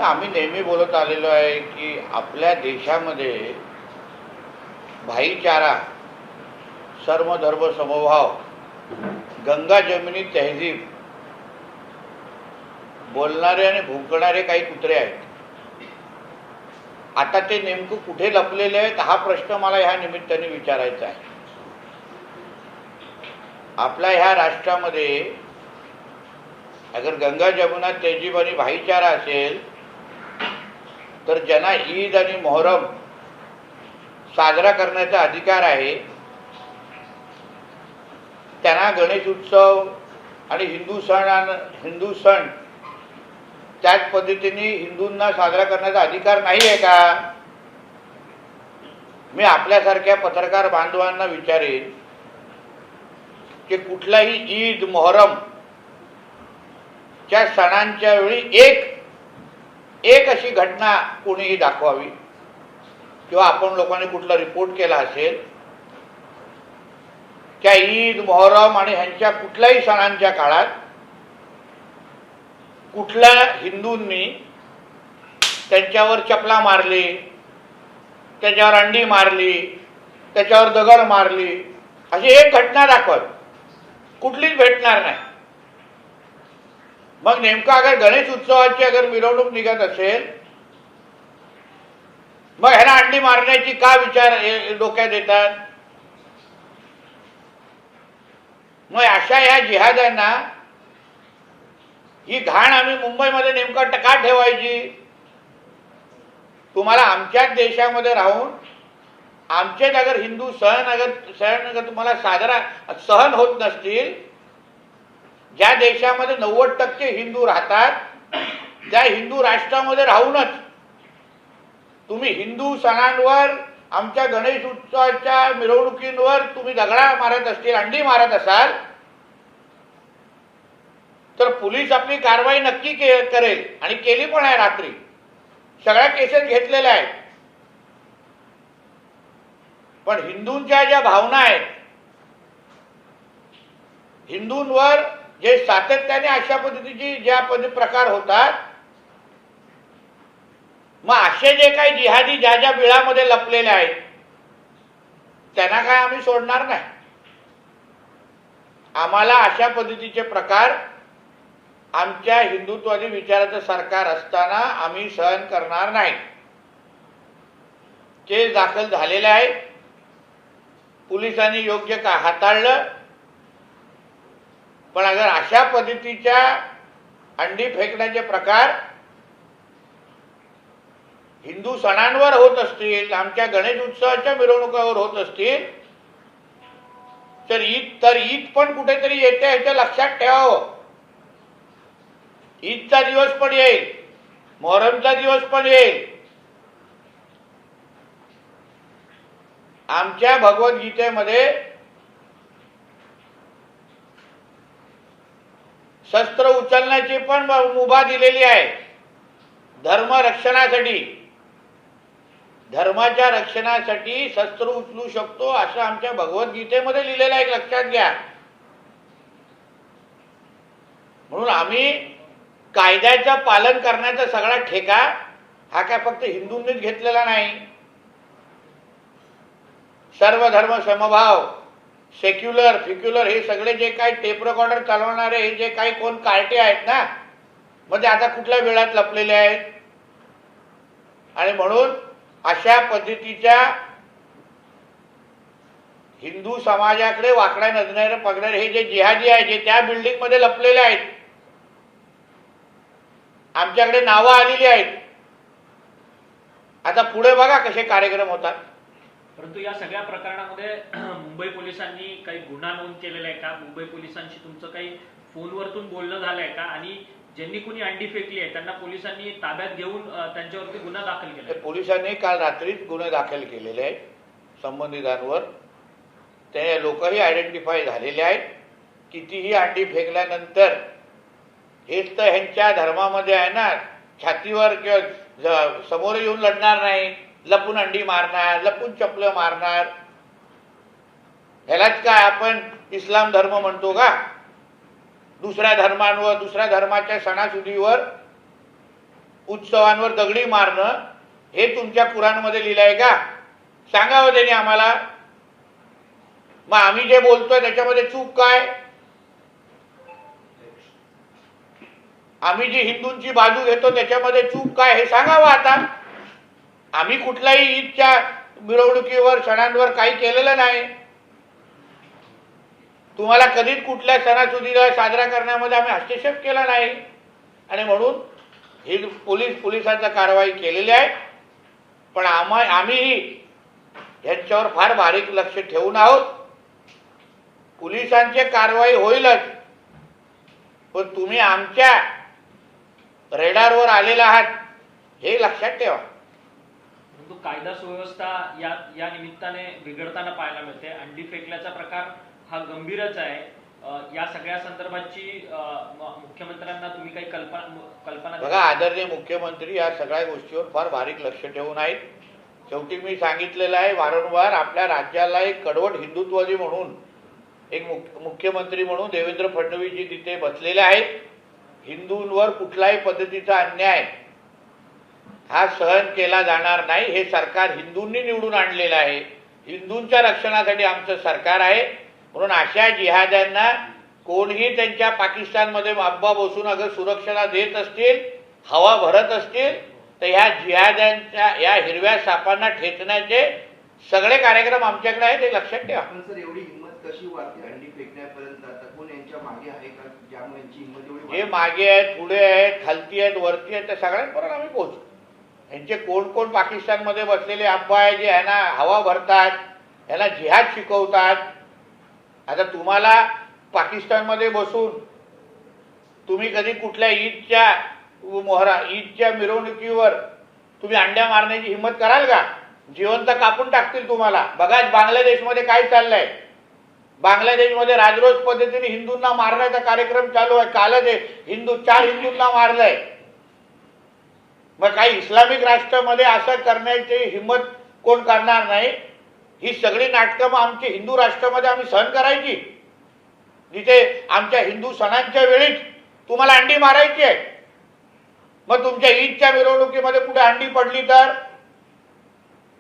आम्ही नेहमी बोलत आलेलो आहे की आपल्या देशामध्ये भाईचारा, सर्वधर्म समभाव, गंगा जमिनी तहजीब बोलणारे आणि भुंकणारे काही कुत्रे आहेत. आता ते नेमकं कुठे लपलेले आहेत हा प्रश्न मला ह्या निमित्ताने विचारायचा आहे. आपल्या ह्या राष्ट्रामध्ये अगर गंगा जमुना तहजीब आणि भाईचारा असेल तर ज्यांना ईद आणि मोहरम साजरा करण्याचा अधिकार आहे त्यांना गणेश उत्सव आणि हिंदू सण त्याच पद्धतीने हिंदूंना साजरा करण्याचा अधिकार नाही आहे का? मी आपल्यासारख्या पत्रकार बांधवांना विचारेन की कुठलाही ईद मोहरम च्या सणांच्या वेळी एक अशी घटना कोणीही दाखवावी किंवा आपण लोकांनी कुठला रिपोर्ट केला असेल त्या ईद मोहरम आणि ह्यांच्या कुठल्याही सणांच्या काळात कुठल्या हिंदूंनी त्यांच्यावर चपला मारली, त्याच्यावर अंडी मारली, त्याच्यावर दगड मारली अशी एक घटना दाखवत कुठलीच भेटणार नाही. मग नेमका अगर गणेश उत्सवाची अगर मिरवणूक निघत असेल मग ह्यांना अंडी मारण्याची का विचार डोक्यात येतात? मग अशा ह्या जिहाद्यांना ही घाण आम्ही मुंबईमध्ये नेमका का ठेवायची? तुम्हाला आमच्याच देशामध्ये राहून आमचेच अगर हिंदू सण अगर तुम्हाला साजरा सहन होत नसतील, ज्या देशामध्ये 90% हिंदू राहतात त्या हिंदू राष्ट्रामध्ये राहूनच तुम्ही हिंदू सणांवर आमच्या गणेश उत्सवाच्या मिरवणुकींवर तुम्ही दगडा मारत असतील, अंडी मारत असाल तर पोलीस आपली कारवाई नक्की करेल आणि केली पण आहे. रात्री सगळ्या केसेस घेतलेल्या आहेत. पण हिंदूंच्या ज्या भावना आहेत, हिंदूंवर जे सातत्याने अशा पद्धतीची ज्या प्रकार होतात, मग असे जे काही जिहादी ज्या बिळामध्ये लपलेले आहेत त्यांना काय आम्ही सोडणार नाही. आम्हाला अशा पद्धतीचे प्रकार आमच्या हिंदुत्ववादी विचाराचं सरकार असताना आम्ही सहन करणार नाही. केस दाखल झालेले आहे, पोलिसांनी योग्य का हाताळलं. पण अगर अशा पद्धतीच्या अंडी फेकण्याचे प्रकार हिंदू सणांवर होत असतील, आमच्या गणेश उत्सवाच्या मिरवणुकावर होत असतील तर ईद पण कुठेतरी येते ह्याचं लक्षात ठेवावं. ईदचा दिवस पण येईल, मोहरमचा दिवस पण येईल. आमच्या भगवद्गीतेमध्ये शस्त्र उचलण्याची पण मुभा दिलेली आहे. धर्म रक्षणासाठी, धर्माच्या रक्षणासाठी शस्त्र उचलू शकतो असं आमच्या भगवद्गीतेमध्ये लिहिलेलं आहे, लक्षात घ्या. म्हणून आम्ही कायद्याचं पालन करण्याचा सगळा ठेका हा काय फक्त हिंदूंनीच घेतलेला नाही. सर्व धर्म समभाव, सेक्युलर फिक्युलर हे सगळे जे काही टेप रेकॉर्डर चालवणारे हे जे काही कोण कार्टे आहेत ना, मग ते आता कुठल्या वेळात लपलेले आहेत. आणि म्हणून अशा पद्धतीच्या हिंदू समाजाकडे वाकड्या नजरेने बघणारे हे जे जिहादी आहेत जे त्या बिल्डिंग मध्ये लपलेले आहेत, आमच्याकडे नावं आलेली आहेत. आता पुढे बघा कसे कार्यक्रम होतात. परंतु या सगळ्या प्रकरणामध्ये मुंबई पोलिसांनी काही गुन्हा नोंद केलेला आहे का? मुंबई पोलिसांशी तुमचं काही फोनवरतून बोलणं झालंय का? आणि ज्यांनी कुणी अंडी फेकली आहे त्यांना पोलिसांनी ताब्यात घेऊन त्यांच्यावरती गुन्हा दाखल केला? पोलिसांनी काल रात्रीच गुन्हे दाखल केलेले आहेत संबंधितांवर. ते लोकही आयडेंटिफाय झालेले आहेत. कितीही अंडी फेकल्यानंतर हेच तर ह्यांच्या धर्मामध्ये आहे ना, छातीवर किंवा समोर येऊन लढणार नाही, लपून अंडी मारणार, लपून चपलं मारणार. ह्यालाच काय आपण इस्लाम धर्म म्हणतो का? दुसऱ्या धर्मांवर, दुसऱ्या धर्माच्या सणासुदीवर, उत्सवांवर दगडी मारणं हे तुमच्या कुराणमध्ये लिहिलं आहे का? सांगावं त्यांनी आम्हाला. मग आम्ही जे बोलतोय त्याच्यामध्ये चूक काय? आम्ही जी हिंदूंची बाजू घेतो त्याच्यामध्ये चूक काय हे सांगावं आता. आम्ही कुठल्याही ईदच्या मिरवणुकीवर, सणांवर काही केलेलं नाही. तुम्हाला कधीच कुठल्या सणासुदीला साजरा करण्यामध्ये आम्ही हस्तक्षेप केला नाही. आणि म्हणून ही पोलिसांचा कारवाई केलेली आहे. पण आम्हीही यांच्यावर फार बारीक लक्ष ठेवून आहोत. पोलिसांची कारवाई होईलच, पण तुम्ही आमच्या रेडारवर आलेला आहात हे लक्षात ठेवा. परंतु कायदा सुव्यवस्था या निमित्ताने बिघडताना पाहायला मिळते. अंडी फेकल्याचा प्रकार हा गंभीरच आहे. या सगळ्या संदर्भाची मुख्यमंत्र्यांना तुम्ही काही कल्पना बघा, आदरणीय मुख्यमंत्री या सगळ्या गोष्टीवर फार बारीक लक्ष ठेवून आहेत. शेवटी मी सांगितलेलं आहे वारंवार, आपल्या राज्याला एक कडवट हिंदुत्ववादी म्हणून, एक मुख्यमंत्री म्हणून देवेंद्र फडणवीसजी तिथे बसलेले आहेत. हिंदूंवर कुठल्याही पद्धतीचा अन्याय हा सहन केला जाणार नाही. हे सरकार हिंदूंनी निवडून आणलेलं आहे. हिंदूंच्या रक्षणासाठी आमचं सरकार आहे. म्हणून अशा जिहाद्यांना कोणीही त्यांच्या पाकिस्तानमध्ये अब्बा बसून अगर सुरक्षा देत असतील, हवा भरत असतील, तर ह्या जिहाद्यांच्या या हिरव्या सापांना ठेचण्याचे सगळे कार्यक्रम आमच्याकडे आहेत, हे लक्षात ठेवा. पण सर, एवढी हिंमत कशी वाढते अंडी फेकण्यापर्यंत? आता कोण यांच्या मागे आहे का, ज्यामुळे यांची हिंमत एवढी जे मागे आहेत, पुढे आहेत, खालती आहेत, वरती आहेत, त्या सगळ्यांपर्यंत आम्ही पोहोचू. यांचे कोण कोण पाकिस्तानमध्ये बसलेले अब्बा आहे, जे यांना हवा भरतात, यांना जिहाद शिकवतात. आता तुम्हाला पाकिस्तानमध्ये बसून तुम्ही कधी कुठल्या ईदच्या मिरवणुकीवर तुम्ही अंड्या मारण्याची हिंमत कराल का? जिवंत कापून टाकतील तुम्हाला. बघा बांगलादेशमध्ये काय चाललंय. बांगलादेशमध्ये राजरोस पद्धतीने हिंदूंना मारण्याचा कार्यक्रम चालू आहे. कालच 4 हिंदूंना मारलंय. मग काही इस्लामिक राष्ट्रामध्ये असं करण्याची हिंमत कोण करणार नाही? ही सगळी नाटकं मग आमची हिंदू राष्ट्रामध्ये आम्ही सहन करायची, जिथे आमच्या हिंदू सणांच्या वेळीच तुम्हाला अंडी मारायची आहे. मग तुमच्या ईदच्या मिरवणुकीमध्ये कुठे अंडी पडली तर,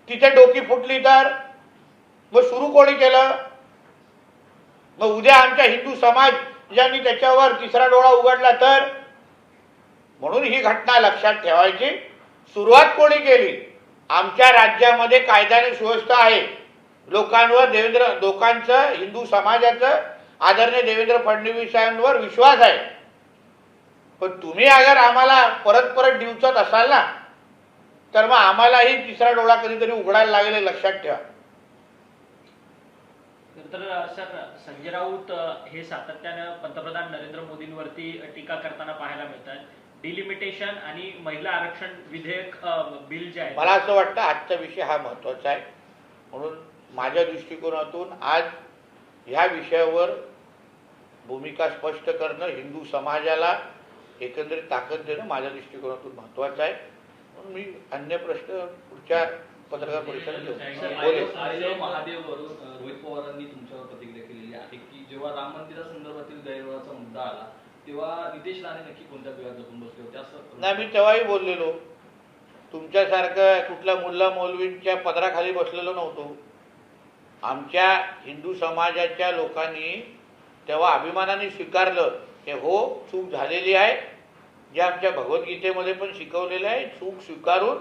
तिथे डोकी फुटली तर, मग सुरू कोणी केलं? मग उद्या आमच्या हिंदू समाज ज्यांनी त्याच्यावर तिसरा डोळा उघडला तर? म्हणून ही घटना लक्षात ठेवायची. सुरुवात कोणी केली? आमच्या राज्यामध्ये कायदा आणि सुव्यवस्था आहे. लोकांचं, हिंदू समाजाचं, आदरणीय देवेंद्र फडणवीसांवर विश्वास आहे. पण तुम्ही अगर आम्हाला परत परत डिवचत असाल ना, तर मग आम्हालाही तिसरा डोळा कधीतरी उघडायला लागेल, हे लक्षात ठेवा. तर सर, संजय राऊत हे सातत्यानं पंतप्रधान नरेंद्र मोदींवरती टीका करताना पाहायला मिळतात. डिलिमिटेशन आणि महिला आरक्षण विधेयक बिल जे आहे, मला असं वाटतं आजचा विषय हा महत्त्वाचा आहे. म्हणून माझ्या दृष्टिकोनातून आज ह्या विषयावर भूमिका स्पष्ट करणं, हिंदू समाजाला एकंदरीत ताकद देणं माझ्या दृष्टिकोनातून महत्त्वाचं आहे. म्हणून मी अन्य प्रश्न पुढच्या पत्रकार परिषदेत बोलेल. महादेववरून रोहित पवारांनी तुमच्यावर प्रतिक्रिया केलेली आहे की जेव्हा राम मंदिरासंदर्भातील गैरव्यवहाराचा मुद्दा आला तेव्हा नितेश राणे नक्की कोणत्या विभागात जपून बसले होते असं? नाही, मी तेव्हाही बोललेलो. तुमच्यासारखं कुठल्या मुल्ला मौलवींच्या पदराखाली बसलेलो नव्हतो. आमच्या हिंदू समाजाच्या लोकांनी तेव्हा अभिमानाने स्वीकारलं की हो, चूक झालेली आहे. जे आमच्या भगवद्गीतेमध्ये पण शिकवलेलं आहे, चूक स्वीकारून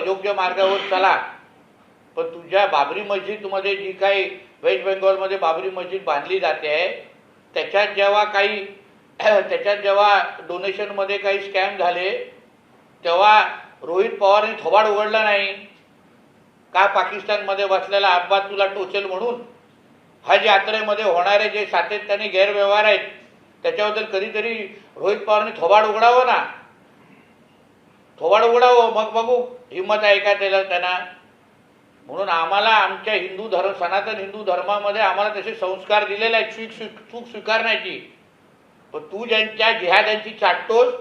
योग्य मार्गावर चला. पण तुझ्या बाबरी मस्जिदमध्ये जी काही वेस्ट बेंगॉलमध्ये बाबरी मस्जिद बांधली जाते आहे, त्याच्यात जेव्हा डोनेशनमध्ये काही स्कॅम झाले, तेव्हा रोहित पवारांनी थोबाड उघडला नाही का? पाकिस्तानमध्ये बसलेला अब्बा तुला टोचेल म्हणून. हज यात्रेमध्ये होणारे जे सातत्याने गैरव्यवहार आहेत त्याच्याबद्दल कधीतरी रोहित पवारांनी थोबाड उघडावं ना. थोबाड उघडावं, मग बघू हिंमत आहे का त्यांना. म्हणून आम्हाला आमच्या सनातन हिंदू धर्मामध्ये आम्हाला तसे संस्कार दिलेले आहेत चूक स्वीकारण्याची. पण तू ज्यांच्या जिहाद्यांची चाटतोस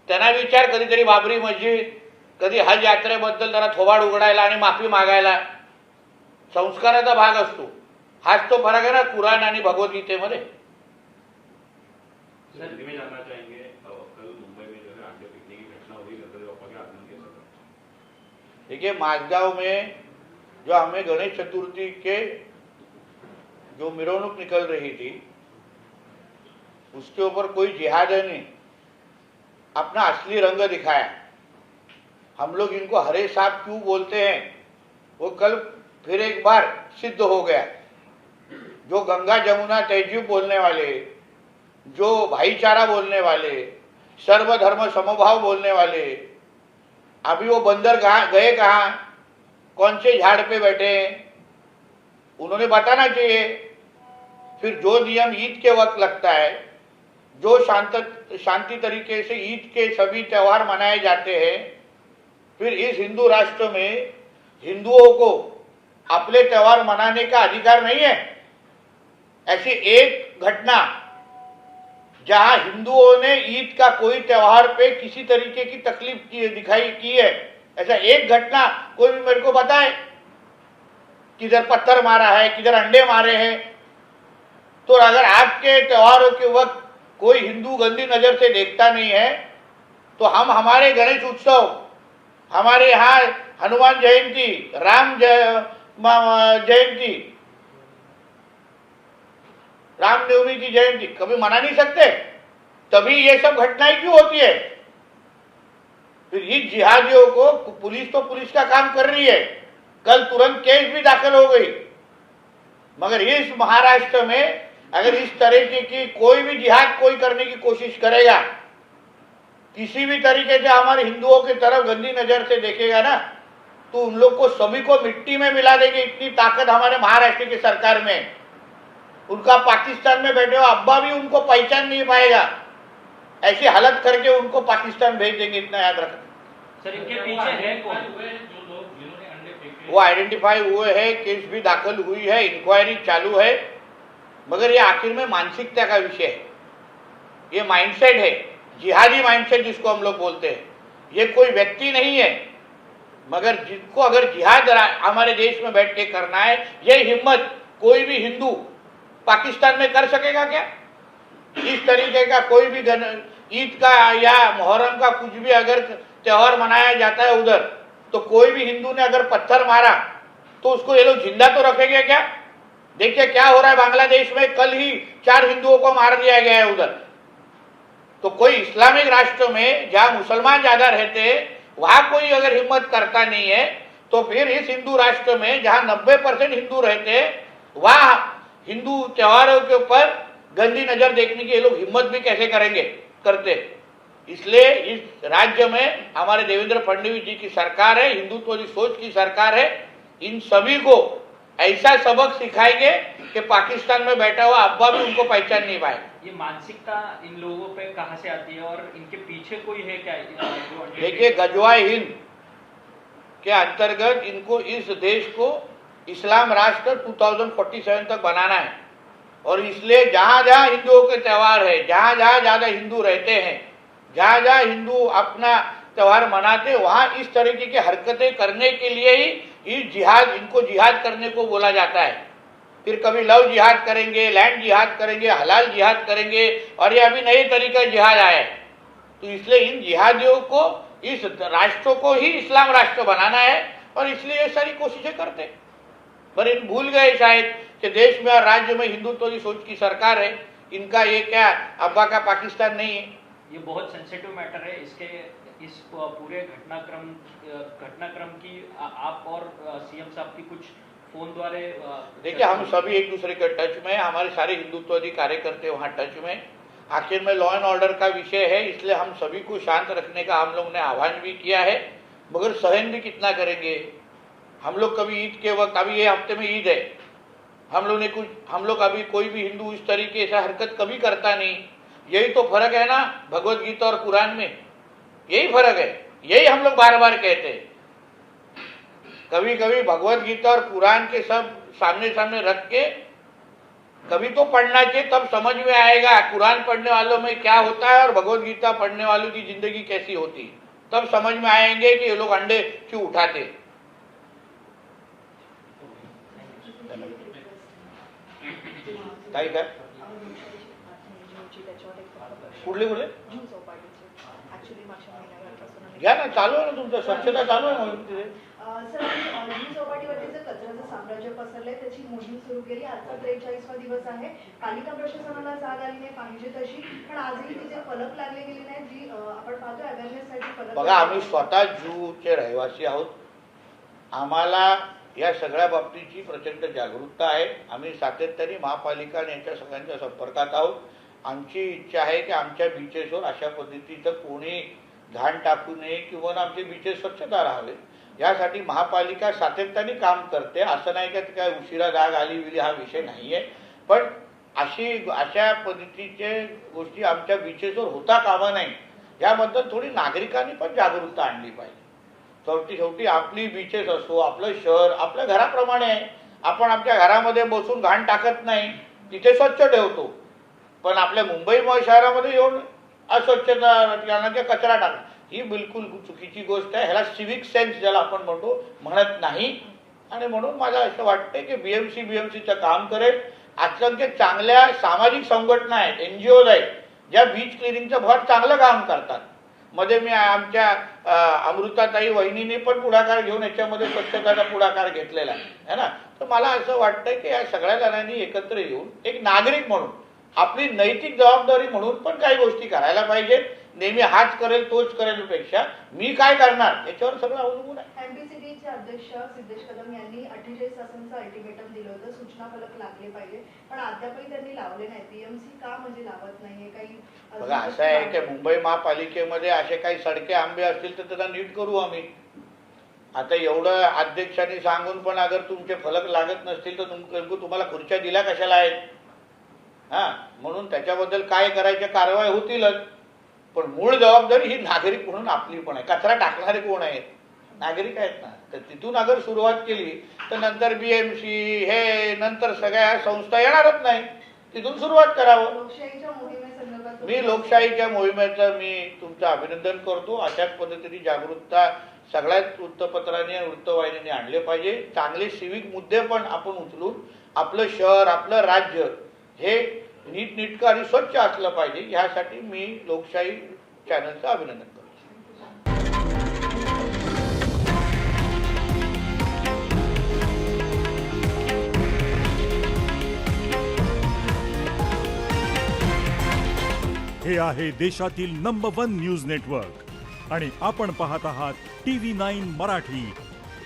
त्यांना विचार कधीतरी बाबरी मस्जिद, कधी हज यात्रेबद्दल जरा थोबाड उघडायला आणि माफी मागायला. संस्काराचा भाग असतो हाच तो फरक आहे ना कुराण आणि भगवद्गीतेमध्ये. सर हिंदी में जानना चाहेंगे कल मुंबई में जो है अंडे फेंकने की घटना हुई गणपति बप्पा के आगमन के समय. देखिए माझगांव में जो हमें गणेश चतुर्थी के जो मिरवणूक निकल रही थी उसके ऊपर कोई जिहादी ने अपना असली रंग दिखाया. हम लोग इनको हरे सांप क्यों बोलते हैं वो कल फिर एक बार सिद्ध हो गया. जो गंगा जमुना तहजीब बोलने वाले, जो भाईचारा बोलने वाले, सर्वधर्म समभाव बोलने वाले, अभी वो बंदर गए कहाँ, कौन से झाड़ पे बैठे हैं, उन्होंने बताना चाहिए. फिर जो नियम ईद के वक्त लगता है, जो शांति तरीके से ईद के सभी त्योहार मनाए जाते हैं, फिर इस हिंदू राष्ट्र में हिंदुओं को अपने त्योहार मनाने का अधिकार नहीं है. ऐसी एक घटना जहां हिंदुओं ने ईद का कोई त्योहार पे किसी तरीके की तकलीफ दिखाई की है, ऐसा एक घटना कोई भी मेरे को बताए. किधर पत्थर मारा है, किधर अंडे मारे हैं. तो अगर आपके त्योहारों के वक्त कोई हिंदू गंदी नजर से देखता नहीं है तो हम हमारे गणेश उत्सव, हमारे यहाँ हनुमान जयंती, राम जयंती, रामनवमी की जयंती कभी मना नहीं सकते. तभी ये सब घटनाएं क्यों होती है. फिर इन जिहादियों को पुलिस तो पुलिस का काम कर रही है, कल तुरंत केस भी दाखिल हो गई. मगर इस महाराष्ट्र में अगर इस तरीके की कोई भी जिहाद कोई करने की कोशिश करेगा, किसी भी तरीके से हमारे हिंदुओं की तरफ गंदी नजर से देखेगा ना, तो उन लोग को सभी को मिट्टी में मिला देंगे. इतनी ताकत हमारे महाराष्ट्र की सरकार में. उनका पाकिस्तान में बैठे हुआ अब्बा भी उनको पहचान नहीं पाएगा. ऐसी हालत करके उनको पाकिस्तान भेज देंगे, इतना याद रखना. सर इनके पीछे है कौन? जो लोग जिन्होंने अंडे फेंके वो आइडेंटिफाई हुए हैं, केस भी दाखिल हुई है, इंक्वायरी चालू है. मगर ये आखिर में मानसिकता का विषय है, ये माइंडसेट है, जिहादी माइंडसेट जिसको हम लोग बोलते हैं. ये कोई व्यक्ति नहीं है, मगर जिनको अगर जिहाद हमारे देश में बैठ के करना है, ये हिम्मत कोई भी हिंदू पाकिस्तान में कर सकेगा क्या. इस तरीके का कोई भी ईद का या मुहर्रम का कुछ भी अगर त्योहार मनाया जाता है उधर, तो कोई भी हिंदू ने अगर पत्थर मारा तो उसको ये लोग जिंदा तो रखेंगे क्या. देखिए क्या हो रहा है बांग्लादेश में, कल ही 4 हिंदुओं को मार दिया गया है उधर. तो कोई इस्लामिक राष्ट्र में जहां मुसलमान ज्यादा रहते हैं वहां कोई अगर हिम्मत करता नहीं है, तो फिर इस हिंदू राष्ट्र में जहां 90% हिंदू रहते हैं वहां हिंदू त्योहारों के ऊपर गंदी नजर देखने की ये लोग हिम्मत भी कैसे करेंगे, करते. इसलिए इस राज्य में हमारे देवेंद्र फडणवीस जी की सरकार है, हिंदुत्व की सोच की सरकार है. इन सभी को ऐसा सबक सिखाएंगे कि पाकिस्तान में बैठा हुआ अब्बा भी उनको पहचान नहीं पाए. ये मानसिकता इन लोगों पे कहाँ से आती है और इनके पीछे कोई है क्या जो अंडे देखिए गजवाए हिंद के अंतर्गत इनको इस देश को इस्लाम राष्ट्र 2047 तक बनाना है. और इसलिए जहां जहां हिंदुओं के त्योहार है, जहां जहां ज्यादा हिंदू रहते हैं, जहां जहां हिंदू अपना त्योहार मनाते, वहां इस तरीके की हरकतें करने के लिए ही इनको जिहाद करने को बोला जाता है. फिर कभी लव जिहाद करेंगे, लैंड जिहाद करेंगे, हलाल जिहाद करेंगे, और ये अभी नए तरीका जिहाद आया है. तो इसलिए इन जिहादियों को, इस राष्ट्रों को ही इस्लाम राष्ट्र बनाना है, और इसलिए ये सारी कोशिशें करते हैं. पर इन भूल गए शायद कि देश में और राज्य में हिंदुत्व की सोच की सरकार है. इनका ये क्या अब्बा का पाकिस्तान नहीं है. ये बहुत सेंसिटिव मैटर है. इस पूरे घटनाक्रम की आप और सीएम साहब की कुछ फोन द्वारा देखिए हम सभी एक दूसरे के टच में, हमारे सारे हिंदुत्ववादी कार्यकर्ता वहाँ टच में. आखिर में लॉ एंड ऑर्डर का विषय है, इसलिए हम सभी को शांत रखने का हम लोग ने आह्वान भी किया है. मगर सहन भी कितना करेंगे. हम लोग कभी ईद के वक्त, अभी ये हफ्ते में ईद है, हम लोग अभी कोई भी हिंदू इस तरीके से हरकत कभी करता नहीं. यही तो फर्क है ना भगवत गीता और कुरान में, यही फर्क है. यही हम लोग बार बार कहते हैं. कभी कभी भगवत गीता और कुरान के सब सामने सामने रख के कभी तो पढ़ना चाहिए, तब समझ में आएगा कुरान पढ़ने वालों में क्या होता है और भगवत गीता पढ़ने वालों की जिंदगी कैसी होती है. तब समझ में आएंगे कि ये लोग अंडे क्यों उठाते. काही काय कुठले घ्या ना, चालू आहे ना तुमचं, स्वच्छता चालू आहे मोहीम तिथे. सर, आम्ही चौपाटीवरती जे कचऱ्याचं साम्राज्य पसरलंय त्याची मोहीम सुरू केली. आजचा 43वा दिवस आहे. पालिका प्रशासनाला जाग आली नाही पाहिजे तशी, पण आजही तिथे फलक लागले गेले नाहीत, जी आपण पाहतो अवेअरनेससाठी फलक. बघा, आम्ही स्वतः जूचे रहिवासी आहोत. आम्हाला या सगळ्या बाबतीची प्रचंड जागरूकता आहे. आम्ही सातत्याने महापालिका आणि यांच्या सगळ्यांच्या संपर्कात आहोत. आमची इच्छा आहे की आमच्या बीचेसवर अशा पद्धतीचं कोणी घाण टाकू नये किंवा आमचे बीचेस स्वच्छता राहावे, यासाठी महापालिका सातत्याने काम करते. असं नाही का काय उशिरा जाग आली विली हा विषय नाही आहे, पण अशा पद्धतीचे गोष्टी आमच्या बीचेसवर होता कामा नाही, याबद्दल थोडी नागरिकांनी पण जागरूकता आणली पाहिजे. शेवटी आपली बीचेस असो, आपलं शहर आपल्या घराप्रमाणे आहे. आपण आमच्या घरामध्ये बसून घाण टाकत नाही, तिथे स्वच्छ ठेवतो, पण आपल्या मुंबई शहरामध्ये येऊन अस्वच्छता कचरा टाकणं ही बिलकुल चुकीची गोष्ट आहे. ह्याला सिव्हिक सेन्स ज्याला आपण म्हणत नाही. आणि म्हणून मला असं वाटतंय की बीएमसीचं काम करेल. असंख्य चांगल्या सामाजिक संघटना आहेत, NGOज आहेत, ज्या बीच क्लिनिंगचं फार चांगलं काम करतात. मध्ये मी आमच्या अमृताताई वहिनीने पण पुढाकार घेऊन याच्यामध्ये स्वच्छतेचा पुढाकार घेतलेला आहे ना. तर मला असं वाटतंय की या सगळ्या जणांनी एकत्र येऊन एक नागरिक म्हणून आपली नैतिक जबाबदारी म्हणून पण काही गोष्टी करायला पाहिजेत. नेहमी हाच करेल तोच करेल पेक्षा मी काय करणार याच्यावर सगळं अवलंबून आहे. MPCDचे अध्यक्ष सिद्धेश कदम यांनी 48 तासांचं अल्टिमेटम दिलं होतं, सूचना फलक लागले पाहिजे, पण अद्यापही त्यांनी लावले नाही. PMC का म्हणजे लावत नाहीये? काही बघा, असं आहे की मुंबई महापालिकेमध्ये असे काही सडके आंबे असतील तर त्याला नीट करू आम्ही. आता एवढं अध्यक्षांनी सांगून पण अगर तुमचे फलक लागत नसतील तर तुम्हाला खुर्च्या दिल्या कशाला आहेत? म्हणून त्याच्याबद्दल काय करायच्या कारवाई होतीलच, पण मूळ जबाबदारी ही नागरिक म्हणून आपली पण आहे. कचरा टाकणारे कोण आहेत? नागरिक आहेत ना. तर तिथून अगर सुरुवात केली तर नंतर BMC हे नंतर सगळ्या संस्था येणारच नाही. तिथून सुरुवात करावं. लोकशाहीच्या मोहिमेसंदर्भात मी लोकशाहीच्या मोहिमेचं मी तुमचं अभिनंदन करतो. अशाच पद्धतीने जागरूकता सगळ्याच वृत्तपत्रांनी आणि वृत्तवाहिन्यांनी आणले पाहिजे. चांगले सिविक मुद्दे पण आपण उचलून आपलं शहर आपलं राज्य हे नीटनेटकं आणि स्वच्छ असलं पाहिजे. ह्यासाठी मी लोकशाही चॅनलचं अभिनंदन करतो. हे आहे देशातील नंबर 1 न्यूज नेटवर्क आणि आपण पाहत आहात TV9 मराठी,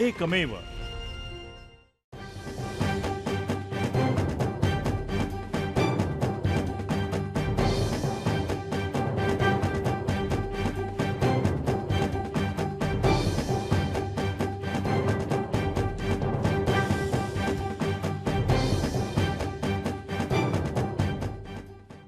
एकमेव.